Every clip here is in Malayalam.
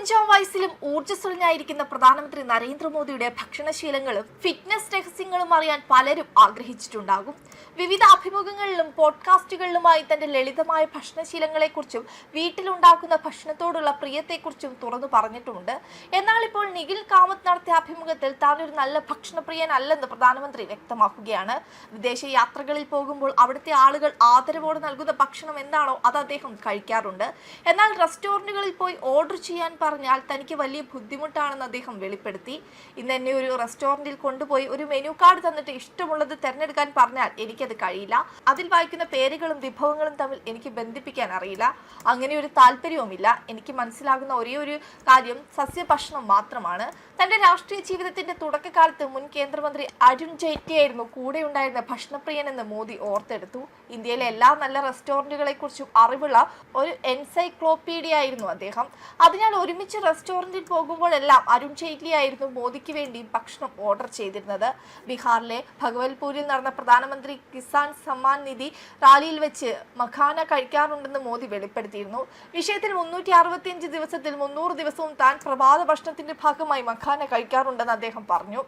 95-ാം വയസ്സിലും ഊർജ്ജസ്വലനായിരിക്കുന്ന പ്രധാനമന്ത്രി നരേന്ദ്രമോദിയുടെ ഭക്ഷണശീലങ്ങളും ഫിറ്റ്നസ് രഹസ്യങ്ങളും അറിയാൻ പലരും ആഗ്രഹിച്ചിട്ടുണ്ടാകും. വിവിധ അഭിമുഖങ്ങളിലും പോഡ്കാസ്റ്റുകളിലുമായി തന്റെ ലളിതമായ ഭക്ഷണശീലങ്ങളെക്കുറിച്ചും വീട്ടിലുണ്ടാക്കുന്ന ഭക്ഷണത്തോടുള്ള പ്രിയത്തെക്കുറിച്ചും തുറന്നു പറഞ്ഞിട്ടുണ്ട്. എന്നാൽ ഇപ്പോൾ നിഖിൽ കാമത്ത് നടത്തിയ അഭിമുഖത്തിൽ താൻ ഒരു നല്ല ഭക്ഷണപ്രിയനല്ലെന്ന് പ്രധാനമന്ത്രി വ്യക്തമാക്കുകയാണ്. വിദേശ യാത്രകളിൽ പോകുമ്പോൾ അവിടുത്തെ ആളുകൾ ആദരവോടെ നൽകുന്ന ഭക്ഷണം എന്താണോ അത് അദ്ദേഹം കഴിക്കാറുണ്ട്. എന്നാൽ റെസ്റ്റോറന്റുകളിൽ പോയി ഓർഡർ ചെയ്യാൻ പറഞ്ഞാൽ തനിക്ക് വലിയ ബുദ്ധിമുട്ടാണെന്ന് അദ്ദേഹം വെളിപ്പെടുത്തി. ഇന്ന് എന്നെ ഒരു റെസ്റ്റോറന്റിൽ കൊണ്ടുപോയി ഒരു മെനു കാർഡ് തന്നിട്ട് ഇഷ്ടമുള്ളത് തിരഞ്ഞെടുക്കാൻ പറഞ്ഞാൽ എനിക്കത് കഴിയില്ല. അതിൽ വായിക്കുന്ന പേരുകളും വിഭവങ്ങളും തമ്മിൽ എനിക്ക് ബന്ധിപ്പിക്കാൻ അറിയില്ല. അങ്ങനെ ഒരു താല്പര്യവുമില്ല. എനിക്ക് മനസ്സിലാകുന്ന ഒരേ ഒരു കാര്യം സസ്യഭക്ഷണം മാത്രമാണ്. തന്റെ രാഷ്ട്രീയ ജീവിതത്തിന്റെ തുടക്കകാലത്ത് മുൻ കേന്ദ്രമന്ത്രി അരുൺ ജെയ്റ്റ്ലി ആയിരുന്നു കൂടെ ഉണ്ടായിരുന്ന ഭക്ഷണപ്രിയനെന്ന് മോദി ഓർത്തെടുത്തു. ഇന്ത്യയിലെ എല്ലാ നല്ല റെസ്റ്റോറന്റുകളെ കുറിച്ചും അറിവുള്ള ഒരു എൻസൈക്ലോപീഡിയ ആയിരുന്നു അദ്ദേഹം. അതിനാൽ ഒരുമിച്ച് റെസ്റ്റോറന്റിൽ പോകുമ്പോഴെല്ലാം അരുൺ ജെയ്റ്റ്ലി ആയിരുന്നു മോദിക്ക് വേണ്ടി ഭക്ഷണം ഓർഡർ ചെയ്തിരുന്നത്. ബീഹാറിലെ ഭഗവൽപൂരിൽ നടന്ന പ്രധാനമന്ത്രി കിസാൻ സമ്മാൻ നിധി റാലിയിൽ വെച്ച് മഖാന കഴിക്കാറുണ്ടെന്ന് മോദി വെളിപ്പെടുത്തിയിരുന്നു. വിഷയത്തിൽ 365 ദിവസത്തിൽ 300 ദിവസവും താൻ പ്രഭാത ഭക്ഷണത്തിന്റെ ഭാഗമായി മഖാന കഴിക്കാറുണ്ടെന്ന് അദ്ദേഹം പറഞ്ഞു.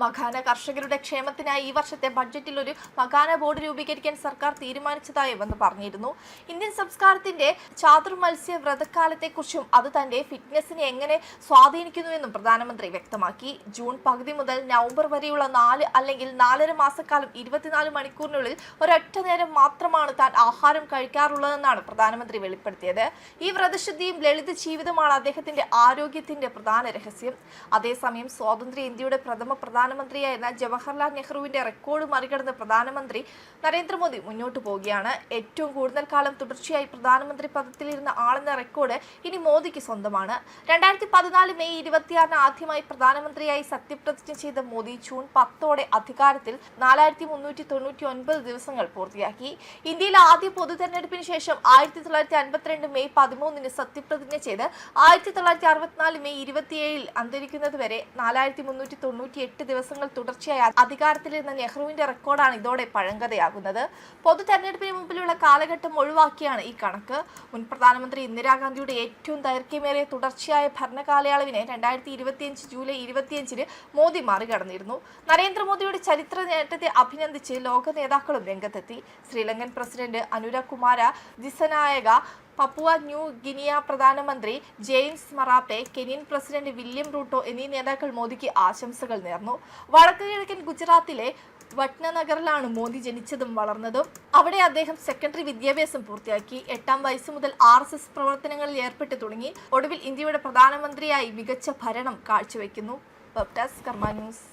മഖാന കർഷകരുടെ ക്ഷേമത്തിനായി ഈ വർഷത്തെ ബഡ്ജറ്റിൽ ഒരു മഖാന ബോർഡ് രൂപീകരിക്കാൻ സർക്കാർ തീരുമാനിച്ചതായുമെന്ന് പറഞ്ഞിരുന്നു. ഇന്ത്യൻ സംസ്കാരത്തിന്റെ ചാതുർമത്സ്യ വ്രതക്കാലത്തെക്കുറിച്ചും അത് തന്റെ ഫിറ്റ്നസിനെ എങ്ങനെ സ്വാധീനിക്കുന്നുവെന്നും പ്രധാനമന്ത്രി വ്യക്തമാക്കി. ജൂൺ പകുതി മുതൽ നവംബർ വരെയുള്ള 4 അല്ലെങ്കിൽ 4.5 മാസക്കാലം 24 മണിക്കൂറിനുള്ളിൽ ഒരൊറ്റ നേരം മാത്രമാണ് താൻ ആഹാരം കഴിക്കാറുള്ളതെന്നാണ് പ്രധാനമന്ത്രി വെളിപ്പെടുത്തിയത്. ഈ വ്രതശുദ്ധിയും ലളിത ജീവിതമാണ് അദ്ദേഹത്തിന്റെ ആരോഗ്യത്തിന്റെ പ്രധാന രഹസ്യം. അതേസമയം സ്വതന്ത്ര ഇന്ത്യയുടെ പ്രധാനമന്ത്രിയായിരുന്ന ജവഹർലാൽ നെഹ്റുവിന്റെ റെക്കോർഡ് മറികടന്ന് പ്രധാനമന്ത്രി നരേന്ദ്രമോദി മുന്നോട്ട് പോവുകയാണ്. ഏറ്റവും കൂടുതൽ കാലം തുടർച്ചയായി പ്രധാനമന്ത്രി പദത്തിലിരുന്ന ആളെന്ന റെക്കോർഡ് ഇനി മോദിക്ക് സ്വന്തമാണ്. 2014 മെയ് 26 ആദ്യമായി പ്രധാനമന്ത്രിയായി സത്യപ്രതിജ്ഞ ചെയ്ത മോദി ജൂൺ 10 അധികാരത്തിൽ 4399 ദിവസങ്ങൾ പൂർത്തിയാക്കി. ഇന്ത്യയിലെ ആദ്യ പൊതു തെരഞ്ഞെടുപ്പിന് ശേഷം 1952 മെയ് 13 സത്യപ്രതിജ്ഞ ചെയ്ത് 1964 മെയ് 27 അന്തരിക്കുന്നത് വരെ 4398 ദിവസങ്ങൾ തുടർച്ചയായി അധികാരത്തിലിരുന്ന നെഹ്റുവിന്റെ റെക്കോർഡാണ് ഇതോടെ പഴങ്കഥയാകുന്നത്. പൊതു തെരഞ്ഞെടുപ്പിന് മുമ്പിലുള്ള കാലഘട്ടം ഒഴിവാക്കിയാണ് ഈ കണക്ക്. മുൻ പ്രധാനമന്ത്രി ഇന്ദിരാഗാന്ധിയുടെ ഏറ്റവും ദൈർഘ്യമേറിയ തുടർച്ചയായ ഭരണകാലയളവിനെ 2025 ജൂലൈ 25 മോദി മറികടന്നിരുന്നു. നരേന്ദ്രമോദിയുടെ ചരിത്ര നേട്ടത്തെ അഭിനന്ദിച്ച് ലോക നേതാക്കളും രംഗത്തെത്തി. Sri Lankan president Anurag Kumara Dissanayake, Papua New Guinea പ്രധാനമന്ത്രി James Marape, Kenyan president William Ruto എന്നീ നേതാക്കൾ മോദിക്ക് ആശംസകൾ നേർന്നു. വടക്കു കിഴക്കൻ ഗുജറാത്തിലെ വട്നനഗറിലാണ് മോദി ജനിച്ചതും വളർന്നതും. അവിടെ അദ്ദേഹം സെക്കൻഡറി വിദ്യാഭ്യാസം പൂർത്തിയാക്കി. 8-ാം വയസ്സ് മുതൽ RSS പ്രവർത്തനങ്ങളിൽ ഏർപ്പെട്ടു തുടങ്ങി. ഒടുവിൽ ഇന്ത്യയുടെ പ്രധാനമന്ത്രിയായി മികച്ച ഭരണം കാഴ്ചവെക്കുന്നു. വെബ് ഡെസ്ക് കർമ്മ ന്യൂസ്.